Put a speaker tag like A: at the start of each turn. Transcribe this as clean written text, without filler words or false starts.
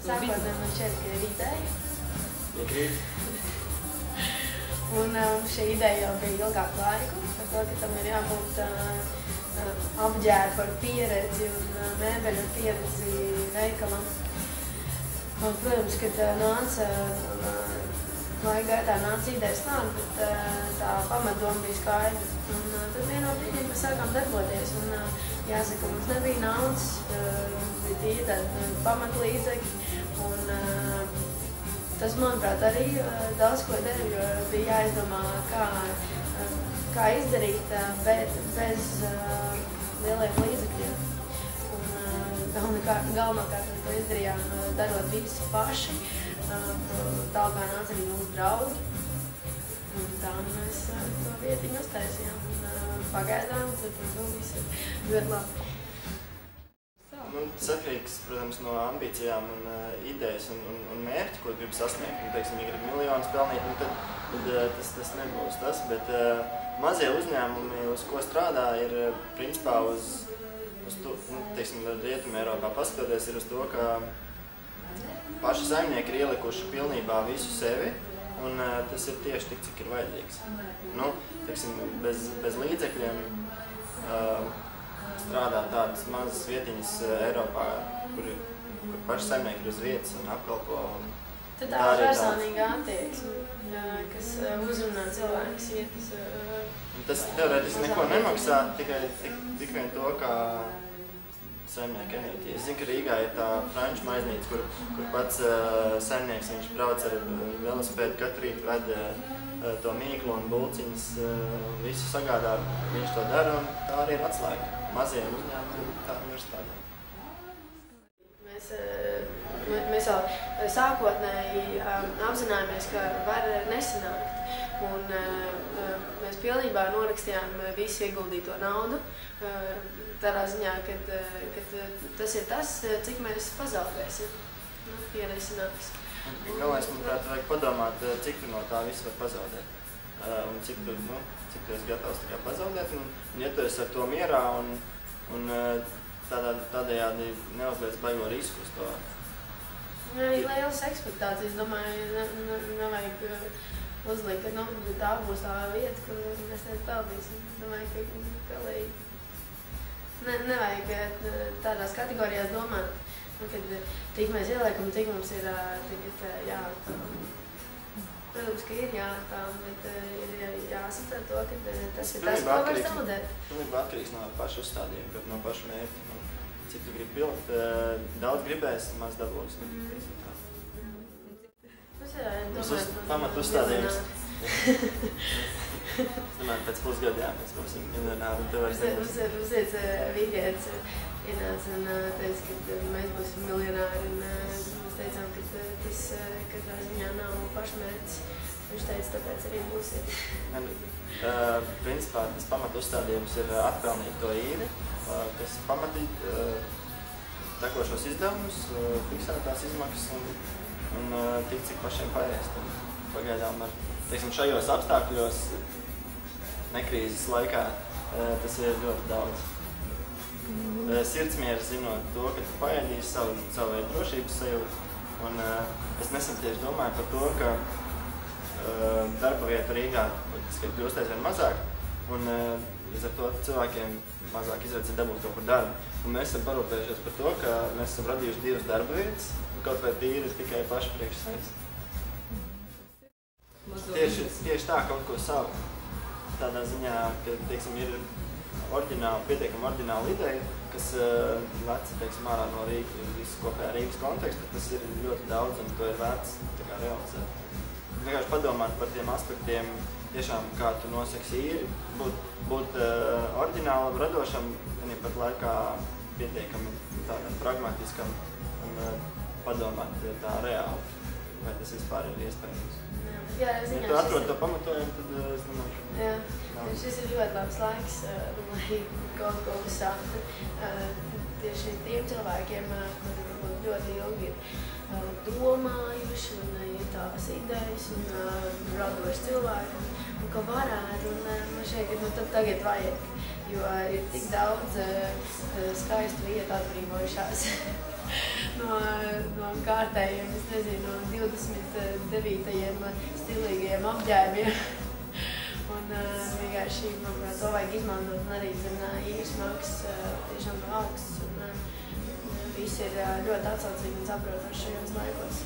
A: Sākotnēji man šķiet, ka ir ideja.
B: Piekrīt.
A: Un šī ideja jau bija ilgāku laiku, par to, ka tam ir jābūt apģērbu ar pieredzi un mēbeļu ar pieredzi veikalam. Un, protams, kad nāca laika gaitā nāca idejas nāk, bet tā pamatdoma bija skaidra. Un tad vienā brīdī mēs sākām darboties. Un, jāsaka, mums nebija naudas, bija tīri tādi pamatlīdzekļi. Un, tas, manuprāt, arī daudz ko dēļ, jo bija jāizdomā, kā izdarīt, bet bez lieliem līdzekļiem. Galvenokārt mēs to izdarījām, darot visi paši. Tālāk nāca arī mūsu draugi. Un tā mēs to vietiņu uztaisījām. Pagaidām, tad viss ir ļoti labi.
B: Tas atkarīgs, protams, no ambīcijām un idejas un mērķi, ko grib sasniegt. Teiksim, ja grib miljonus pelnīt, tad tas nebūs tas. Bet mazie uzņēmumi, uz ko strādā, ir principā uz to, teiksim, Rietumē Eiropā paskatoties, ir uz to, ka paši saimnieki ir ielikuši pilnībā visu sevi, un tas ir tieši tik, cik ir vajadzīgs. Teiksim, bez līdzekļiem strādā tādas mazas vietiņas Eiropā, kur paši saimnieki ir uz vietas un apkalpo.
A: Tad tā ir personīga attieksme, kas uzrunā cilvēkus vietas.
B: Tas teorētiski neko nemaksā, tikai vien to, kā saimnieka enerģija. Es zinu, ka Rīgā ir tā franču maiznīca, kur pats saimnieks, viņš brauc ar velosipēdu, katru rītu ved to mīklu un bulciņas, visu sagādā, viņš to dara, un tā arī ir atslēga. Maziem uzņēmumiem tā var strādāt.
A: Mēs jau sākotnēji apzinājāmies, ka var nesanākt. Un mēs pilnībā norakstījām visu ieguldīto naudu. Tādā ziņā, ka tas ir tas, cik mēs pazaudēsim, ja nesanāks.
B: Galvenais, manuprāt, vajag padomāt, cik tu no tā visu var pazaudēt. Un cik tu esi gatavs pazaudēt. Un ja tu esi ar to mierā un tādējādi neuzliec baigo risku uz to.
A: Arī lielas ekspektācijas, domāju, nevajag uzlikt, ka tā būs tā vieta, kur mēs te peldīsim. Domāju, ka nevajag tādās kategorijās domāt, kad tik mēs ieliekam, cik mums ir jāatpelna. Protams, ka ir jāatpelna, bet ir jāsaprat to, ka tas ir tas, ko var zaudēt.
B: Pilnībā atkarīgs no pašu uzstādījuma, no pašu mērķa. Cik tu gribi pilnt, daudz gribēs, maz dabūs. Pamat uzstādījums. Es domāju, pēc pusgadu mēs būsim miljonāri.
A: Mums viens vīrietis ienāca un teica, ka mēs būsim miljonāri. Mēs teicām, ka tas katrā ziņā nav pašmērķis. Viņš teica, tāpēc arī būsiet.
B: Principā tas pamat uzstādījums ir atpelnīt to īri, kas pamatīt tekošos izdevumus, fiksētās izmaksas un tik, cik pašiem paiest. Pagaidām šajos apstākļos, nekrīzes laikā, tas ir ļoti daudz. Sirdsmieris zinot to, ka tu paēdīsi savu veidu drošības sajūtu. Un es nesen tieši domāju par to, ka darba vieta Rīgā kļūst aizvien mazāk, un līdz ar to cilvēkiem mazāk izredzes dabūt kaut kur darbu. Un mēs esam parūpējušies par to, ka mēs esam radījuši 2 darba vietas, un kaut vai tīri tikai paši priekš sevis. Tieši tā, kaut ko savu. Tādā ziņā, ka, teiksim, ir pietiekami oriģināla ideja, kas lec, teiksim, ārā no visu kopējā Rīgas konteksta, tas ir ļoti daudz, un to ir vērts realizēt. Vienkārši padomāt par tiem aspektiem, tiešām, kā tu nosaki īri, būt oriģinālam, radošam, pat laikā pietiekami tādam pragmatiskam un padomāt tā reāli, vai tas vispār ir iespējams.
A: Ja
B: tu atrod to pamatojumu, tad es domāju,
A: ka šis ir ļoti labs laiks, lai kaut ko uzsākt. Tieši tiem cilvēkiem, kuri varbūt ļoti ilgi ir domājuši un ir tās idejas un radoši cilvēki, un ka varētu, un man šķiet, ka tad tagad vajag, jo ir tik daudz skaistu vietu atbrīvojušās. no kārtējiem, es nezinu, no 29. stilīgajiem apģērbiem. Un vienkārši, manuprāt, to vajag izmantot un arī īres maksas tiešām augsts. Un visi ir ļoti atsaucīgi un saprotoši šajos laikos.